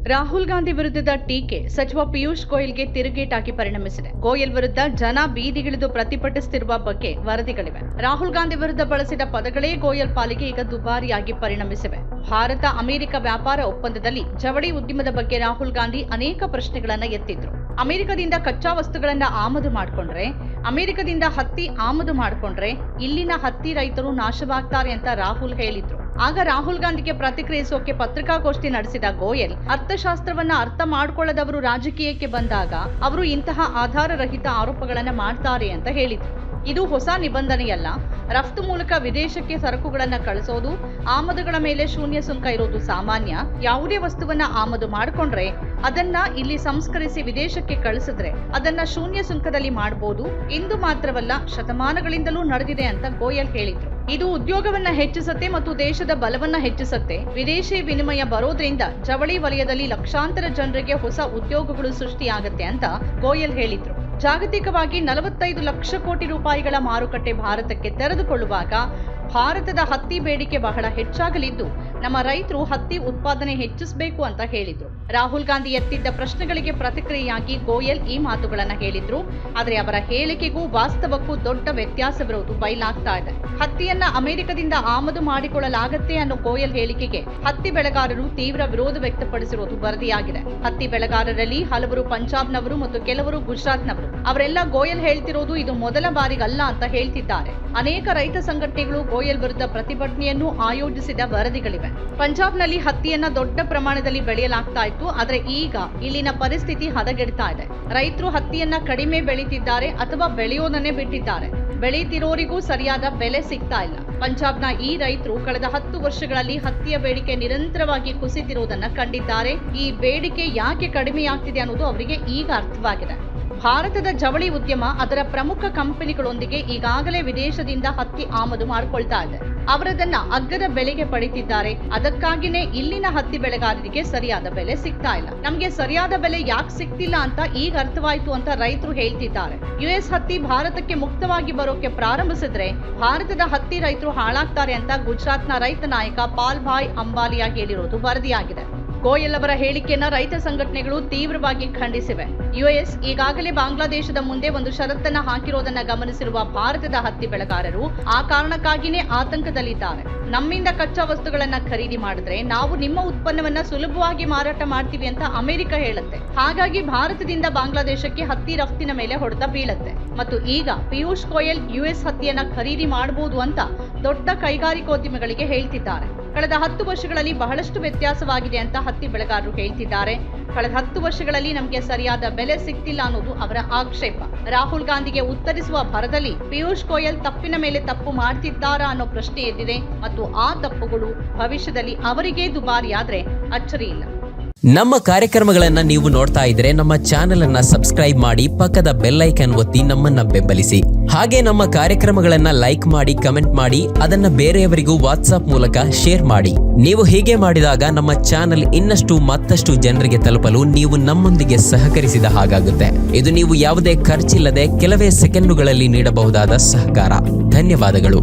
ರಾಹುಲ್ ಗಾಂಧಿ ವಿರುದ್ಧದ ಟೀಕೆ ಸಚಿವ ಪಿಯೂಷ್ ಗೋಯಲ್ಗೆ ತಿರುಗೇಟಾಗಿ ಪರಿಣಮಿಸಿದೆ. ಗೋಯಲ್ ವಿರುದ್ಧ ಜನ ಬೀದಿಗಿಳಿದು ಪ್ರತಿಭಟಿಸುತ್ತಿರುವ ಬಗ್ಗೆ ವರದಿಗಳಿವೆ. ರಾಹುಲ್ ಗಾಂಧಿ ವಿರುದ್ಧ ಬಳಸಿದ ಪದಗಳೇ ಗೋಯಲ್ ಪಾಲಿಗೆ ಈಗ ದುಬಾರಿಯಾಗಿ ಪರಿಣಮಿಸಿವೆ. ಭಾರತ ಅಮೆರಿಕ ವ್ಯಾಪಾರ ಒಪ್ಪಂದದಲ್ಲಿ ಜವಳಿ ಉದ್ಯಮದ ಬಗ್ಗೆ ರಾಹುಲ್ ಗಾಂಧಿ ಅನೇಕ ಪ್ರಶ್ನೆಗಳನ್ನು ಎತ್ತಿದ್ರು. ಅಮೆರಿಕದಿಂದ ಕಚ್ಚಾ ವಸ್ತುಗಳನ್ನ ಆಮದು ಮಾಡಿಕೊಂಡ್ರೆ, ಅಮೆರಿಕದಿಂದ ಹತ್ತಿ ಆಮದು ಮಾಡಿಕೊಂಡ್ರೆ ಇಲ್ಲಿನ ಹತ್ತಿ ರೈತರು ನಾಶವಾಗ್ತಾರೆ ಅಂತ ರಾಹುಲ್ ಹೇಳಿದ್ರು. ಆಗ ರಾಹುಲ್ ಗಾಂಧಿಗೆ ಪ್ರತಿಕ್ರಿಯಿಸೋಕೆ ಪತ್ರಿಕಾಗೋಷ್ಠಿ ನಡೆಸಿದ ಗೋಯಲ್, ಅರ್ಥಶಾಸ್ತ್ರವನ್ನ ಅರ್ಥ ಮಾಡ್ಕೊಳ್ಳದವರು ರಾಜಕೀಯಕ್ಕೆ ಬಂದಾಗ ಅವರು ಇಂತಹ ಆಧಾರರಹಿತ ಆರೋಪಗಳನ್ನ ಮಾಡ್ತಾರೆ ಅಂತ ಹೇಳಿದ್ರು. ಇದು ಹೊಸ ನಿಬಂಧನೆಯಲ್ಲ. ರಫ್ತು ಮೂಲಕ ವಿದೇಶಕ್ಕೆ ಸರಕುಗಳನ್ನ ಕಳಿಸೋದು, ಆಮದುಗಳ ಮೇಲೆ ಶೂನ್ಯ ಸುಂಕ ಇರೋದು ಸಾಮಾನ್ಯ. ಯಾವುದೇ ವಸ್ತುವನ್ನ ಆಮದು ಮಾಡಿಕೊಂಡ್ರೆ ಅದನ್ನ ಇಲ್ಲಿ ಸಂಸ್ಕರಿಸಿ ವಿದೇಶಕ್ಕೆ ಕಳಿಸಿದ್ರೆ ಅದನ್ನ ಶೂನ್ಯ ಸುಂಕದಲ್ಲಿ ಮಾಡಬಹುದು. ಇಂದು ಮಾತ್ರವಲ್ಲ, ಶತಮಾನಗಳಿಂದಲೂ ನಡೆದಿದೆ ಅಂತ ಗೋಯಲ್ ಹೇಳಿದ್ರು. ಇದು ಉದ್ಯೋಗವನ್ನ ಹೆಚ್ಚಿಸುತ್ತೆ ಮತ್ತು ದೇಶದ ಬಲವನ್ನ ಹೆಚ್ಚಿಸುತ್ತೆ. ವಿದೇಶಿ ವಿನಿಮಯ ಬರೋದ್ರಿಂದ ಜವಳಿ ವಲಯದಲ್ಲಿ ಲಕ್ಷಾಂತರ ಜನರಿಗೆ ಹೊಸ ಉದ್ಯೋಗಗಳು ಸೃಷ್ಟಿಯಾಗುತ್ತೆ ಅಂತ ಗೋಯಲ್ ಹೇಳಿದ್ರು. ಜಾಗತಿಕವಾಗಿ 45 ಲಕ್ಷ ಕೋಟಿ ರೂಪಾಯಿಗಳ ಮಾರುಕಟ್ಟೆ ಭಾರತಕ್ಕೆ ತೆರೆದುಕೊಳ್ಳುವಾಗ ಭಾರತದ ಹತ್ತಿ ಬೇಡಿಕೆ ಬಹಳ ಹೆಚ್ಚಾಗಲಿದ್ದು, ನಮ್ಮ ರೈತರು ಹತ್ತಿ ಉತ್ಪಾದನೆ ಹೆಚ್ಚಿಸಬೇಕು ಅಂತ ಹೇಳಿದ್ರು. ರಾಹುಲ್ ಗಾಂಧಿ ಎತ್ತಿದ್ದ ಪ್ರಶ್ನೆಗಳಿಗೆ ಪ್ರತಿಕ್ರಿಯೆಯಾಗಿ ಗೋಯಲ್ ಈ ಮಾತುಗಳನ್ನ ಹೇಳಿದ್ರು. ಆದರೆ ಅವರ ಹೇಳಿಕೆಗೂ ವಾಸ್ತವಕ್ಕೂ ದೊಡ್ಡ ವ್ಯತ್ಯಾಸವಿರುವುದು ಬಯಲಾಗ್ತಾ ಇದೆ. ಹತ್ತಿಯನ್ನ ಅಮೆರಿಕದಿಂದ ಆಮದು ಮಾಡಿಕೊಳ್ಳಲಾಗತ್ತೆ ಅನ್ನೋ ಗೋಯಲ್ ಹೇಳಿಕೆಗೆ ಹತ್ತಿ ಬೆಳೆಗಾರರು ತೀವ್ರ ವಿರೋಧ ವ್ಯಕ್ತಪಡಿಸಿರುವುದು ವರದಿಯಾಗಿದೆ. ಹತ್ತಿ ಬೆಳೆಗಾರರಲ್ಲಿ ಹಲವರು ಪಂಜಾಬ್ನವರು ಮತ್ತು ಕೆಲವರು ಗುಜರಾತ್ನವರು. ಅವರೆಲ್ಲ ಗೋಯಲ್ ಹೇಳ್ತಿರೋದು ಇದು ಮೊದಲ ಬಾರಿಗಲ್ಲ ಅಂತ ಹೇಳ್ತಿದ್ದಾರೆ. ಅನೇಕ ರೈತ ಸಂಘಟನೆಗಳು ಗೋಯಲ್ ವಿರುದ್ಧ ಪ್ರತಿಭಟನೆಯನ್ನು ಆಯೋಜಿಸಿದ ವರದಿಗಳಿವೆ. ಪಂಜಾಬ್ನಲ್ಲಿ ಹತ್ತಿಯನ್ನ ದೊಡ್ಡ ಪ್ರಮಾಣದಲ್ಲಿ ಬೆಳೆಯಲಾಗ್ತಾ ಇತ್ತು. ಆದರೆ ಈಗ ಇಲ್ಲಿನ ಪರಿಸ್ಥಿತಿ ಹದಗೆಡ್ತಾ ಇದೆ. ರೈತರು ಹತ್ತಿಯನ್ನ ಕಡಿಮೆ ಬೆಳೀತಿದ್ದಾರೆ ಅಥವಾ ಬೆಳೆಯೋದನ್ನೇ ಬಿಟ್ಟಿದ್ದಾರೆ. ಬೆಳೀತಿರೋರಿಗೂ ಸರಿಯಾದ ಬೆಲೆ ಸಿಗ್ತಾ ಇಲ್ಲ. ಪಂಜಾಬ್ನ ಈ ರೈತರು ಕಳೆದ 10 ವರ್ಷಗಳಲ್ಲಿ ಹತ್ತಿಯ ಬೇಡಿಕೆ ನಿರಂತರವಾಗಿ ಕುಸಿತಿರುವುದನ್ನ ಕಂಡಿದ್ದಾರೆ. ಈ ಬೇಡಿಕೆ ಯಾಕೆ ಕಡಿಮೆಯಾಗ್ತಿದೆ ಅನ್ನೋದು ಅವರಿಗೆ ಈಗ ಅರ್ಥವಾಗಿದೆ. ಭಾರತದ ಜವಳಿ ಉದ್ಯಮ ಅದರ ಪ್ರಮುಖ ಕಂಪನಿಗಳೊಂದಿಗೆ ಈಗಾಗಲೇ ವಿದೇಶದಿಂದ ಹತ್ತಿ ಆಮದು ಮಾಡಿಕೊಳ್ತಾ ಇದೆ. ಅವರದನ್ನ ಅಗ್ಗದ ಬೆಲೆಗೆ ಪಡಿತಿದ್ದಾರೆ. ಅದಕ್ಕಾಗಿನೇ ಇಲ್ಲಿನ ಹತ್ತಿ ಬೆಳೆಗಾರರಿಗೆ ಸರಿಯಾದ ಬೆಲೆ ಸಿಗ್ತಾ ಇಲ್ಲ. ನಮ್ಗೆ ಸರಿಯಾದ ಬೆಲೆ ಯಾಕೆ ಸಿಗ್ತಿಲ್ಲ ಅಂತ ಈಗ ಅರ್ಥವಾಯ್ತು ಅಂತ ರೈತರು ಹೇಳ್ತಿದ್ದಾರೆ. ಯುಎಸ್ ಹತ್ತಿ ಭಾರತಕ್ಕೆ ಮುಕ್ತವಾಗಿ ಬರೋಕೆ ಪ್ರಾರಂಭಿಸಿದ್ರೆ ಭಾರತದ ಹತ್ತಿ ರೈತರು ಹಾಳಾಗ್ತಾರೆ ಅಂತ ಗುಜರಾತ್ನ ರೈತ ನಾಯಕ ಪಾಲ್ ಭಾಯ್ ಅಂಬಾಲಿಯಾ ಹೇಳಿರೋದು ವರದಿಯಾಗಿದೆ. ಗೋಯಲ್ ಅವರ ಹೇಳಿಕೆಯನ್ನ ರೈತ ಸಂಘಟನೆಗಳು ತೀವ್ರವಾಗಿ ಖಂಡಿಸಿವೆ. ಯುಎಸ್ ಈಗಾಗಲೇ ಬಾಂಗ್ಲಾದೇಶದ ಮುಂದೆ ಒಂದು ಷರತ್ತನ್ನ ಹಾಕಿರೋದನ್ನ ಗಮನಿಸಿರುವ ಭಾರತದ ಹತ್ತಿ ಬೆಳೆಗಾರರು ಆ ಕಾರಣಕ್ಕಾಗಿಯೇ ಆತಂಕದಲ್ಲಿದ್ದಾರೆ. ನಮ್ಮಿಂದ ಕಚ್ಚಾ ವಸ್ತುಗಳನ್ನ ಖರೀದಿ ಮಾಡಿದ್ರೆ ನಾವು ನಿಮ್ಮ ಉತ್ಪನ್ನವನ್ನ ಸುಲಭವಾಗಿ ಮಾರಾಟ ಮಾಡ್ತೀವಿ ಅಂತ ಅಮೆರಿಕ ಹೇಳುತ್ತೆ. ಹಾಗಾಗಿ ಭಾರತದಿಂದ ಬಾಂಗ್ಲಾದೇಶಕ್ಕೆ ಹತ್ತಿ ರಫ್ತಿನ ಮೇಲೆ ಹೊಡೆತ ಬೀಳುತ್ತೆ. ಮತ್ತು ಈಗ ಪಿಯೂಷ್ ಗೋಯಲ್ ಯುಎಸ್ ಹತ್ತಿಯನ್ನ ಖರೀದಿ ಮಾಡಬಹುದು ಅಂತ ದೊಡ್ಡ ಕೈಗಾರಿಕೋದ್ಯಮಿಗಳಿಗೆ ಹೇಳ್ತಿದ್ದಾರೆ. ಕಳೆದ 10 ವರ್ಷಗಳಲ್ಲಿ ಬಹಳಷ್ಟು ವ್ಯತ್ಯಾಸವಾಗಿದೆ ಅಂತ ಹತ್ತಿ ಬೆಳೆಗಾರರು ಹೇಳ್ತಿದ್ದಾರೆ. ಕಳೆದ 10 ವರ್ಷಗಳಲ್ಲಿ ನಮಗೆ ಸರಿಯಾದ ಬೆಲೆ ಸಿಗ್ತಿಲ್ಲ ಅನ್ನೋದು ಅವರ ಆಕ್ಷೇಪ. ರಾಹುಲ್ ಗಾಂಧಿಗೆ ಉತ್ತರಿಸುವ ಭರದಲ್ಲಿ ಪಿಯೂಷ್ ಗೋಯಲ್ ತಪ್ಪಿನ ಮೇಲೆ ತಪ್ಪು ಮಾಡ್ತಿದ್ದಾರಾ ಅನ್ನೋ ಪ್ರಶ್ನೆ ಎದ್ದಿದೆ. ಮತ್ತು ಆ ತಪ್ಪುಗಳು ಭವಿಷ್ಯದಲ್ಲಿ ಅವರಿಗೇ ದುಬಾರಿಯಾದ್ರೆ ಅಚ್ಚರಿ ಇಲ್ಲ. ನಮ್ಮ ಕಾರ್ಯಕ್ರಮಗಳನ್ನ ನೀವು ನೋಡ್ತಾ ಇದ್ರೆ ನಮ್ಮ ಚಾನೆಲ್ ಅನ್ನ ಸಬ್ಸ್ಕ್ರೈಬ್ ಮಾಡಿ, ಪಕ್ಕದ ಬೆಲ್ ಐಕಾನ್ ಒತ್ತಿ ನಮ್ಮನ್ನ ಬೆಂಬಲಿಸಿ. ಹಾಗೆ ನಮ್ಮ ಕಾರ್ಯಕ್ರಮಗಳನ್ನ ಲೈಕ್ ಮಾಡಿ, ಕಮೆಂಟ್ ಮಾಡಿ, ಅದನ್ನ ಬೇರೆಯವರಿಗೂ ವಾಟ್ಸ್ಆಪ್ ಮೂಲಕ ಶೇರ್ ಮಾಡಿ. ನೀವು ಹೀಗೆ ಮಾಡಿದಾಗ ನಮ್ಮ ಚಾನೆಲ್ ಇನ್ನಷ್ಟು ಮತ್ತಷ್ಟು ಜನರಿಗೆ ತಲುಪಲು ನೀವು ನಮ್ಮೊಂದಿಗೆ ಸಹಕರಿಸಿದ ಹಾಗಾಗುತ್ತೆ. ಇದು ನೀವು ಯಾವುದೇ ಖರ್ಚಿಲ್ಲದೆ ಕೆಲವೇ ಸೆಕೆಂಡುಗಳಲ್ಲಿ ನೀಡಬಹುದಾದ ಸಹಕಾರ. ಧನ್ಯವಾದಗಳು.